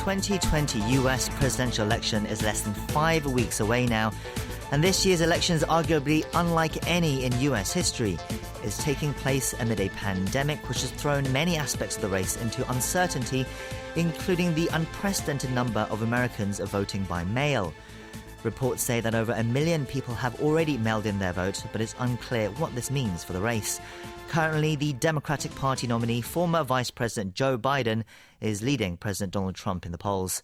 2020 US presidential election is less than 5 weeks away now, and this year's election is arguably unlike any in US history. It's taking place amid a pandemic which has thrown many aspects of the race into uncertainty, including the unprecedented number of Americans voting by mail. Reports say that over 1 million people have already mailed in their vote, but it's unclear what this means for the race. Currently, the Democratic Party nominee, former Vice President Joe Biden, is leading President Donald Trump in the polls.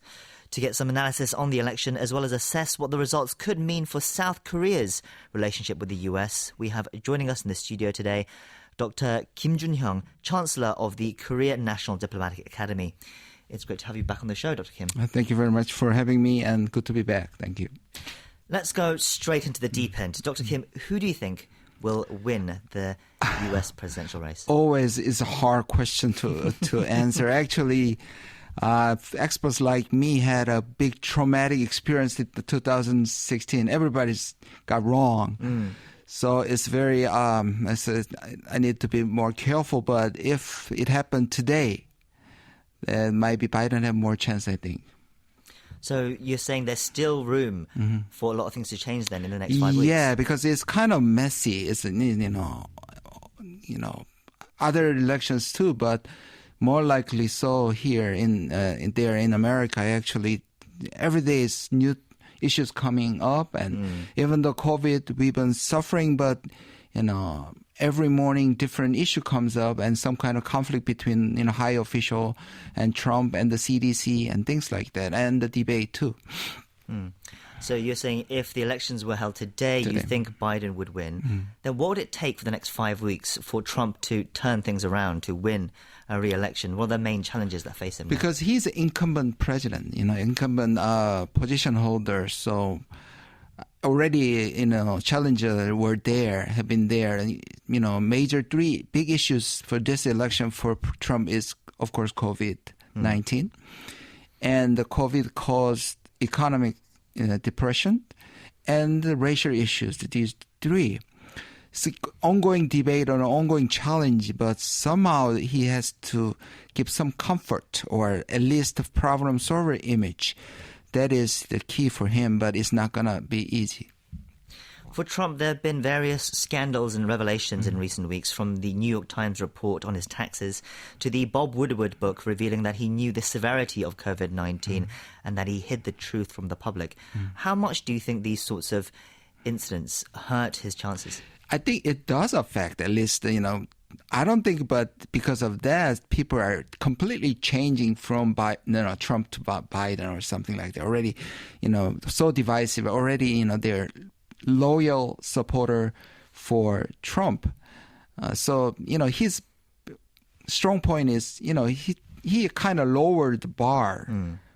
To get some analysis on the election, as well as assess what the results could mean for South Korea's relationship with the US, we have joining us in the studio today Dr. Joon Hyung, Chancellor of the Korea National Diplomatic Academy. It's great to have you back on the show, Dr. Kim. Thank you very much for having me, and good to be back. Thank you. Let's go straight into the deep end. Dr. Kim, who do you think will win the US presidential race? Always is a hard question to answer. Actually, experts like me had a big traumatic experience in 2016. Everybody's got wrong. So it's very, I need to be more careful. But if it happened today, then maybe Biden have more chance, I think. So you're saying there's still room for a lot of things to change then in the next 5 weeks? Yeah, because it's kind of messy. It's other elections too, but more likely so here in America. Actually, every day is new issues coming up, and even though COVID, we've been suffering, but every morning different issue comes up and some kind of conflict between high official and Trump and the CDC and things like that, and the debate too. So you're saying if the elections were held today, you think Biden would win. Then what would it take for the next 5 weeks for Trump to turn things around, to win a re-election? What are the main challenges that face him now? Because he's an incumbent president, incumbent position holder, so already, challenges have been there. And, major three big issues for this election for Trump is, of course, COVID-19. And the COVID caused economic depression and the racial issues. These three. It's an ongoing debate or an ongoing challenge, but somehow he has to give some comfort or at least a problem solver image. That is the key for him, but it's not going to be easy. For Trump, there have been various scandals and revelations in recent weeks, from the New York Times report on his taxes to the Bob Woodward book revealing that he knew the severity of COVID-19 and that he hid the truth from the public. How much do you think these sorts of incidents hurt his chances? I think it does affect, at least, I don't think, but because of that, people are completely changing from Trump to Biden or something like that. Already, so divisive. Already, they're loyal supporter for Trump. So, his strong point is, he kind of lowered the bar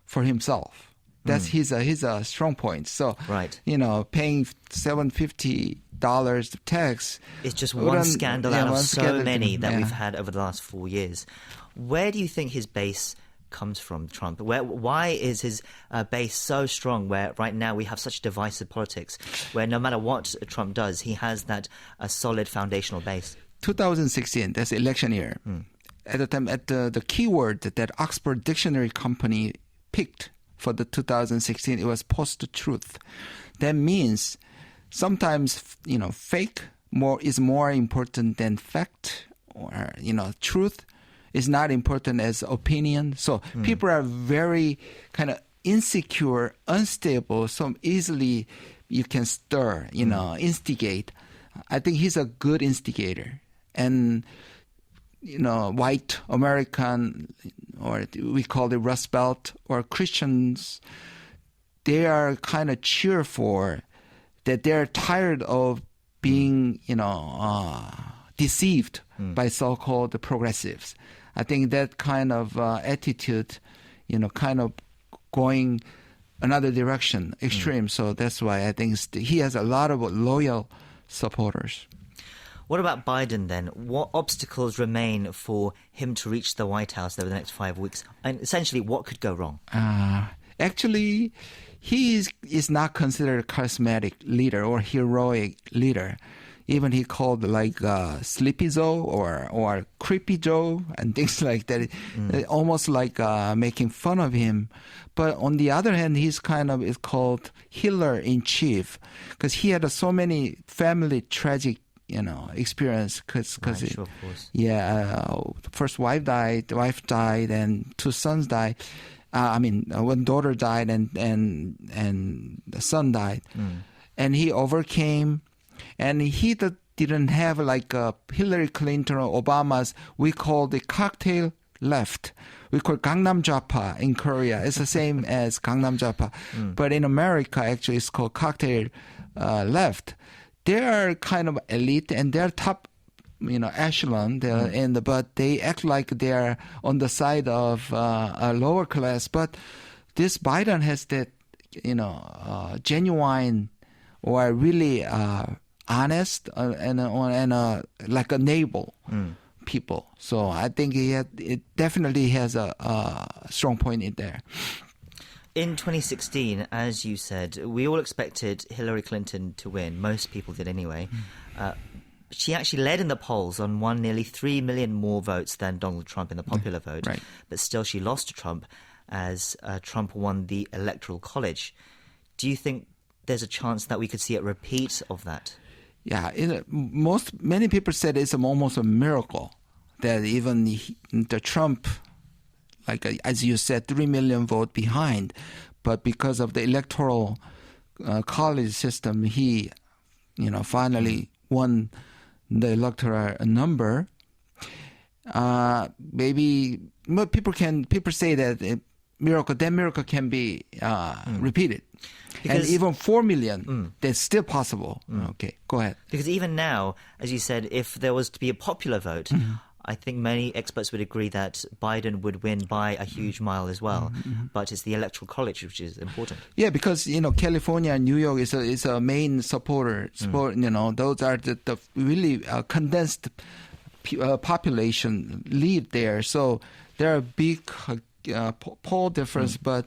for himself. That's his strong point. So, right. Paying $750 tax. It's just one scandal out of so many that we've had over the last 4 years. Where do you think his base comes from, Trump? Why is his base so strong, where right now we have such divisive politics, where no matter what Trump does, he has that a solid foundational base? 2016, that's the election year. At the time, the keyword that Oxford Dictionary Company picked for the 2016, it was post-truth. That means sometimes, fake is more important than fact, or, truth is not important as opinion. So people are very kind of insecure, unstable, so easily you can stir, instigate. I think he's a good instigator. And, white American, or we call it Rust Belt, or Christians, they are kind of cheerful that they're tired of being, deceived by so-called progressives. I think that kind of attitude, kind of going another direction, extreme. So that's why I think he has a lot of loyal supporters. What about Biden then? What obstacles remain for him to reach the White House over the next 5 weeks? And essentially, what could go wrong? Actually, he is not considered a charismatic leader or heroic leader. Even he called like Sleepy Joe or Creepy Joe and things like that. Almost like making fun of him. But on the other hand, he's kind of is called healer in chief because he had so many family tragic experience because Sure, of course. First wife died, and 2 sons died. One daughter died and the son died. And he overcame, and he didn't have like Hillary Clinton or Obama's, we call the cocktail left. We call Gangnam Japa in Korea. It's the same as Gangnam Japa. But in America, actually, it's called cocktail left. They are kind of elite and they're top, echelon. But they act like they're on the side of a lower class. But this Biden has that, genuine or really honest and like a naval people. So I think it definitely has a strong point in there. In 2016, as you said, we all expected Hillary Clinton to win. Most people did anyway. She actually led in the polls and won nearly 3 million more votes than Donald Trump in the popular vote. Right. But still, she lost to Trump as Trump won the Electoral College. Do you think there's a chance that we could see a repeat of that? Yeah, many people said it's almost a miracle that even the Trump, like as you said, 3 million vote behind, but because of the electoral college system, he, finally won the electoral number. Maybe people say that that miracle can be repeated. Because, and even 4 million, that's still possible. Okay, go ahead. Because even now, as you said, if there was to be a popular vote, I think many experts would agree that Biden would win by a huge mile as well. But it's the Electoral College which is important. Yeah, because California and New York is a main supporter. Those are the really condensed population live there. So there are big poll difference, but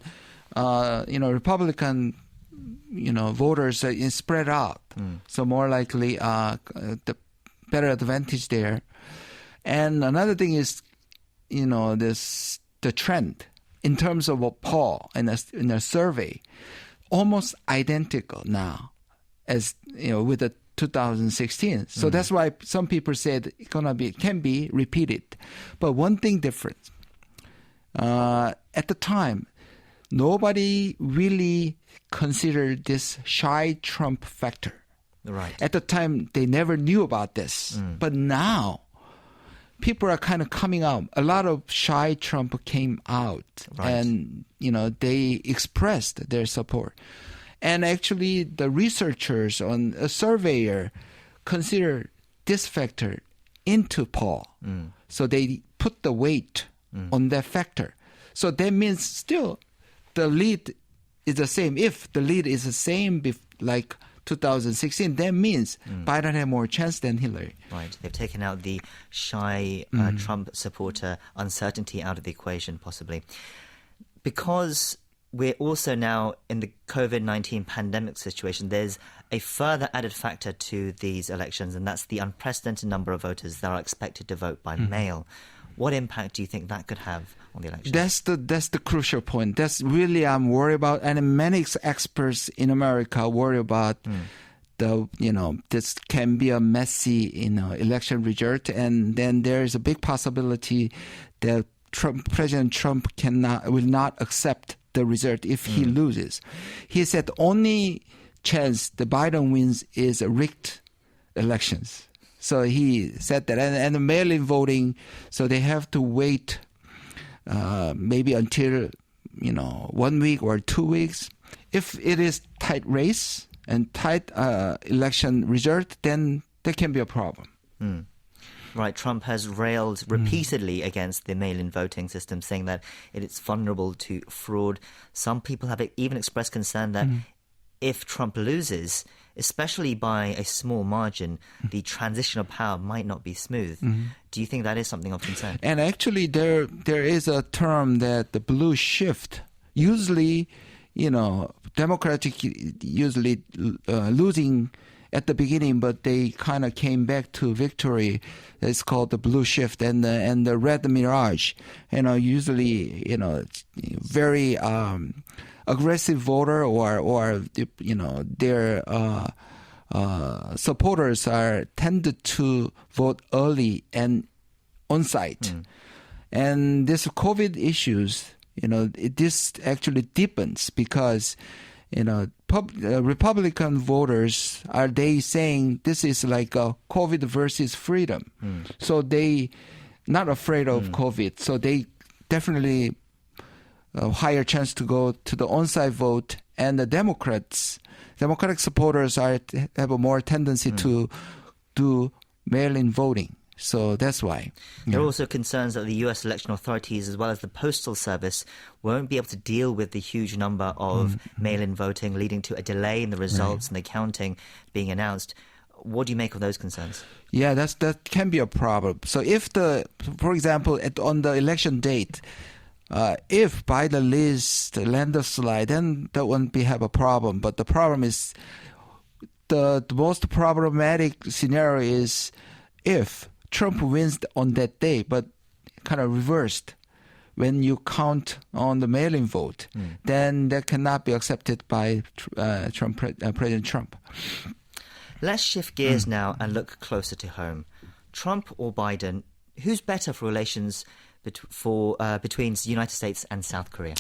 Republican voters are spread out. So more likely the better advantage there. And another thing is, the trend in terms of a poll in a survey, almost identical now as with the 2016. So that's why some people said it can be repeated. But one thing different. At the time, nobody really considered this shy Trump factor. Right. At the time, they never knew about this. But now, people are kind of coming out. A lot of shy Trump came out. Right. And, they expressed their support. And actually, the researchers on a surveyor consider this factor into poll. So they put the weight on that factor. So that means still the lead is the same. If the lead is the same like 2016, that means Biden had more chance than Hillary. Right. They've taken out the shy Trump supporter uncertainty out of the equation, possibly. Because we're also now in the COVID-19 pandemic situation, there's a further added factor to these elections, and that's the unprecedented number of voters that are expected to vote by mail. What impact do you think that could have on the election? That's the crucial point. That's really I'm worried about, and many experts in America worry about this can be a messy election result, and then there is a big possibility that President Trump will not accept the result if he loses. He said the only chance the Biden wins is rigged elections. So he said that, and the mail-in voting, so they have to wait maybe until 1 week or 2 weeks. If it is tight race and tight election result, then there can be a problem. Right, Trump has railed repeatedly against the mail-in voting system, saying that it is vulnerable to fraud. Some people have even expressed concern that if Trump loses, especially by a small margin, the transition of power might not be smooth. Do you think that is something of concern? And actually, there is a term that the blue shift. Usually, Democratic usually losing at the beginning, but they kind of came back to victory. It's called the blue shift and the red mirage. Usually, very aggressive voter or their supporters are tended to vote early and on site. And this COVID issues, this actually deepens because Republican voters are they saying this is like a COVID versus freedom. So they not afraid of COVID. So they definitely higher chance to go to the on-site vote. And the Democratic supporters have a more tendency to do mail-in voting. So that's why. There are also concerns that the U.S. election authorities, as well as the Postal Service, won't be able to deal with the huge number of mail-in voting, leading to a delay in the results and the counting being announced. What do you make of those concerns? Yeah, that can be a problem. So if for example, on the election date, if Biden leads the landslide, then that won't have a problem. But the problem is the most problematic scenario is if Trump wins on that day, but kind of reversed when you count on the mail-in vote, then that cannot be accepted by President Trump. Let's shift gears now and look closer to home. Trump or Biden, who's better for relations between the United States and South Korea?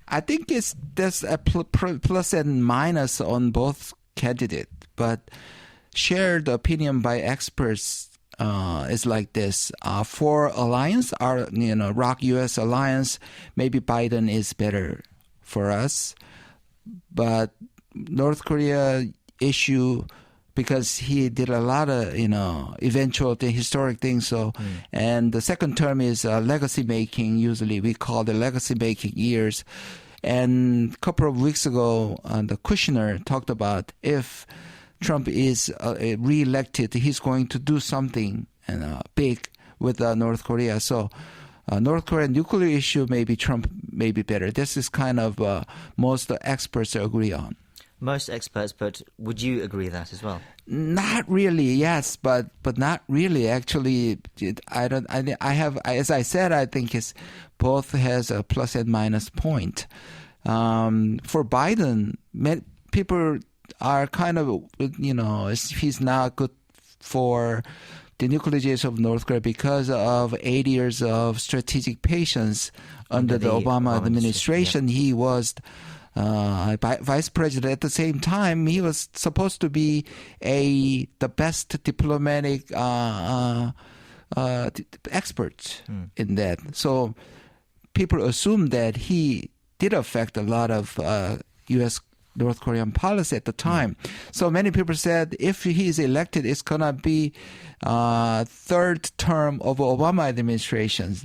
I think there's a plus and minus on both candidates, but shared opinion by experts is like this. For alliance, our ROK-US alliance, maybe Biden is better for us. But North Korea issue, because he did a lot of eventual historic things. So, and the second term is legacy making. Usually, we call the legacy making years. And a couple of weeks ago, the Kushner talked about if Trump is re-elected, he's going to do something big with North Korea. So North Korean nuclear issue, maybe Trump may be better. This is kind of most experts agree on. Most experts, but would you agree that as well? Not really, yes, but not really. Actually, as I said, I think both has a plus and minus point. For Biden, people are kind of, he's not good for the nuclearization of North Korea because of 8 years of strategic patience under the Obama administration. Yeah. He was vice president. At the same time, he was supposed to be the best diplomatic expert in that. So people assume that he did affect a lot of U.S. North Korean policy at the time. So many people said if he is elected, it's going to be third term of Obama administration.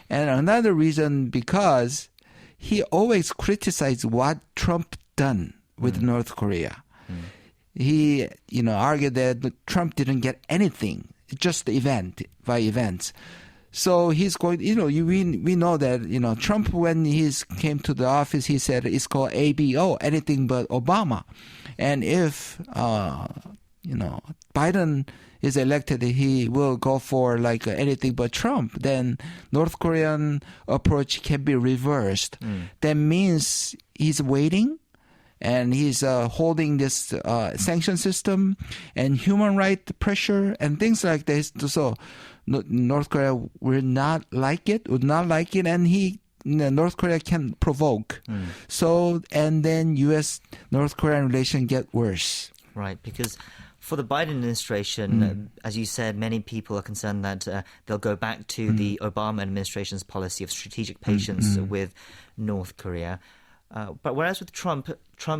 And another reason, because he always criticized what Trump done with North Korea. He, argued that Trump didn't get anything, just by events. So he's going, we know that, Trump, when he came to the office, he said it's called ABO, anything but Obama. And if, Biden is elected, he will go for like anything but Trump. Then North Korean approach can be reversed. That means he's waiting and he's holding this sanction system and human rights pressure and things like this. So North Korea would not like it, and North Korea can provoke. So, and then U.S.-North Korean relation get worse. Right, because for the Biden administration, as you said, many people are concerned that they'll go back to the Obama administration's policy of strategic patience with North Korea. But whereas with Trump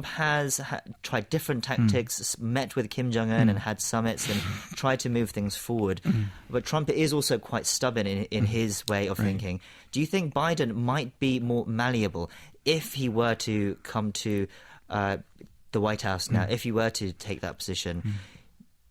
has tried different tactics, met with Kim Jong-un and had summits and tried to move things forward. But Trump is also quite stubborn in his way of thinking. Do you think Biden might be more malleable if he were to come to the White House now, if he were to take that position?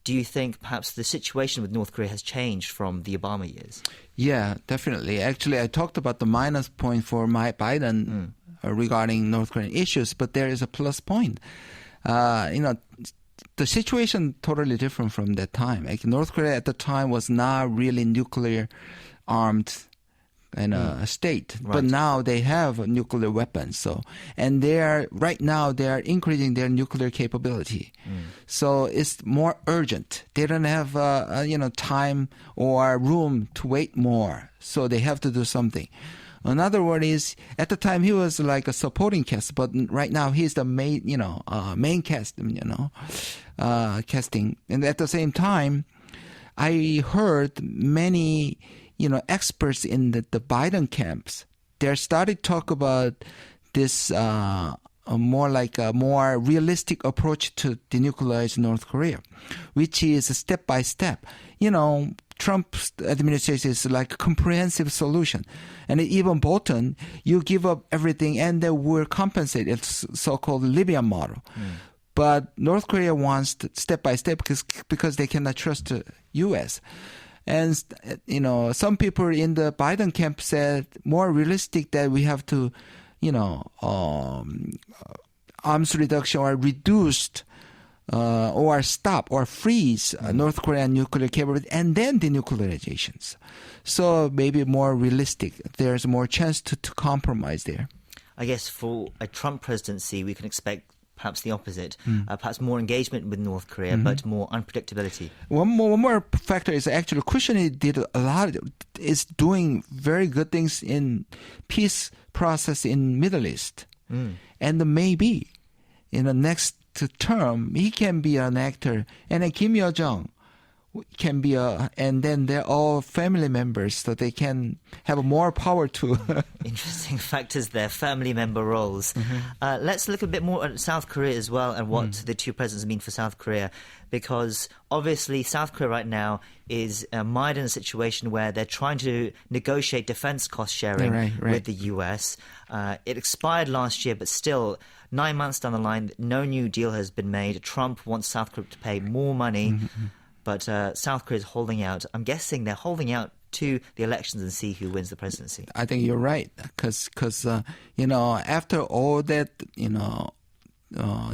Do you think perhaps the situation with North Korea has changed from the Obama years? Yeah, definitely. Actually, I talked about the minus point for Biden regarding North Korean issues, but there is a plus point. the situation totally different from that time. Like North Korea at the time was not really nuclear armed state, Right. but now they have nuclear weapons. So, and right now they are increasing their nuclear capability. So it's more urgent. They don't have time or room to wait more. So they have to do something. Another word is, at the time he was like a supporting cast, but right now he's the main cast, casting. And at the same time, I heard many, experts in the Biden camps, they started to talk about this more realistic approach to denuclearize North Korea, which is step by step. Trump's administration is like a comprehensive solution. And even Bolton, you give up everything and they will compensate. It's so-called Libyan model. But North Korea wants step by step because they cannot trust the U.S. And, some people in the Biden camp said more realistic that we have to, arms reduction or reduced or stop or freeze North Korean nuclear capability and then denuclearizations. So maybe more realistic. There's more chance to compromise there. I guess for a Trump presidency, we can expect perhaps the opposite, perhaps more engagement with North Korea, but more unpredictability. One more factor is actually Kushner did a lot, is doing very good things in peace process in Middle East. And maybe in the next term, he can be an actor. And then Kim Yo-jong can be and then they're all family members, so they can have more power to. Interesting factors there, family member roles. Let's look a bit more at South Korea as well and what the two presidents mean for South Korea, because obviously South Korea right now is mired in a situation where they're trying to negotiate defense cost sharing with the US. It expired last year, but still 9 months down the line, no new deal has been made. Trump wants South Korea to pay more money. But South Korea is holding out. I'm guessing they're holding out to the elections and see who wins the presidency. I think you're right, because after all that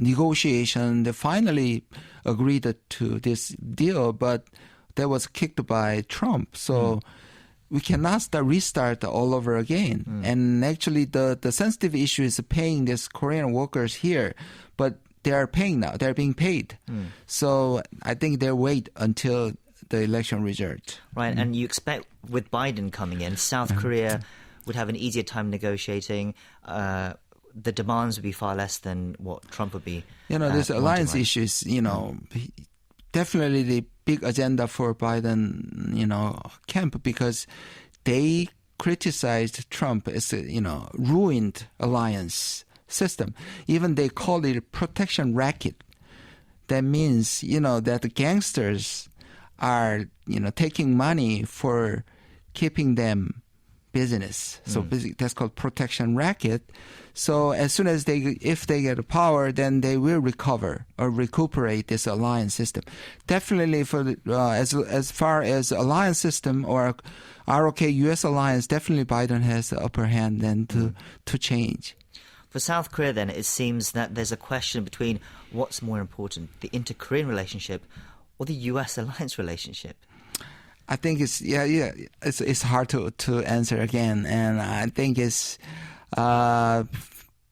negotiation, they finally agreed to this deal, but that was kicked by Trump. So we cannot restart all over again. And actually, the sensitive issue is paying these Korean workers here, but they are paying now. They're being paid. So I think they'll wait until the election result. Right, and you expect with Biden coming in, South Korea would have an easier time negotiating. The demands would be far less than what Trump would be. This alliance issue is, definitely the big agenda for Biden, camp, because they criticized Trump as ruined alliance system. Even they call it a protection racket. That means, that the gangsters are, taking money for keeping them business. So basically that's called protection racket. So as soon as if they get power, then they will recover or recuperate this alliance system. Definitely for as far as alliance system or ROK US alliance, definitely Biden has the upper hand then to change. For South Korea, then, it seems that there's a question between what's more important, the inter-Korean relationship or the U.S. alliance relationship. I think it's hard to answer again, and I think it's. But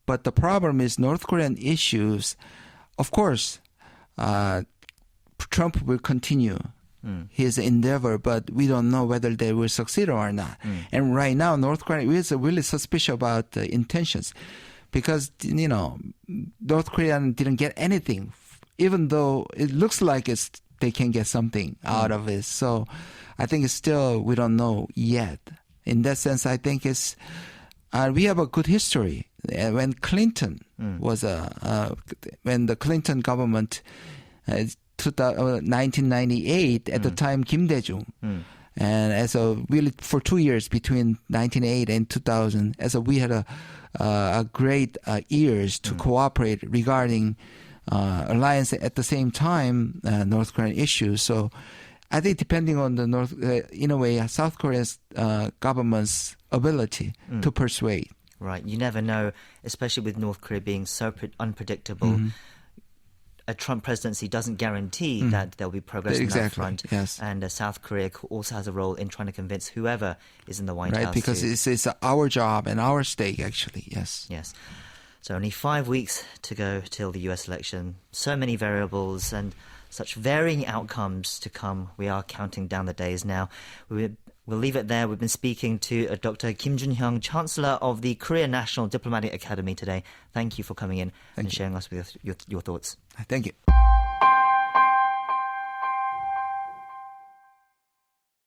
the problem is North Korean issues. Of course, Trump will continue his endeavor, but we don't know whether they will succeed or not. And right now, North Korea is really suspicious about the intentions. Because, North Korea didn't get anything, even though it looks like they can get something out of it. So I think it's still, we don't know yet. In that sense, I think we have a good history. When Clinton was when the Clinton government, 1998, at the time, Kim Dae-jung, and really for 2 years between 1998 and 2000, we had a great years to cooperate regarding alliance at the same time North Korean issues. So I think depending on the in a way, South Korea's government's ability to persuade. Right, you never know, especially with North Korea being so unpredictable. a Trump presidency doesn't guarantee that there'll be progress on that front. Yes. And South Korea also has a role in trying to convince whoever is in the White Right, House. because it's our job and our stake, actually. Yes. Yes. So only 5 weeks to go till the US election. So many variables and such varying outcomes to come. We are counting down the days now. We'll leave it there. We've been speaking to Dr. Joon Hyung, Chancellor of the Korea National Diplomatic Academy today. Thank you for coming in and sharing us with your thoughts. Thank you.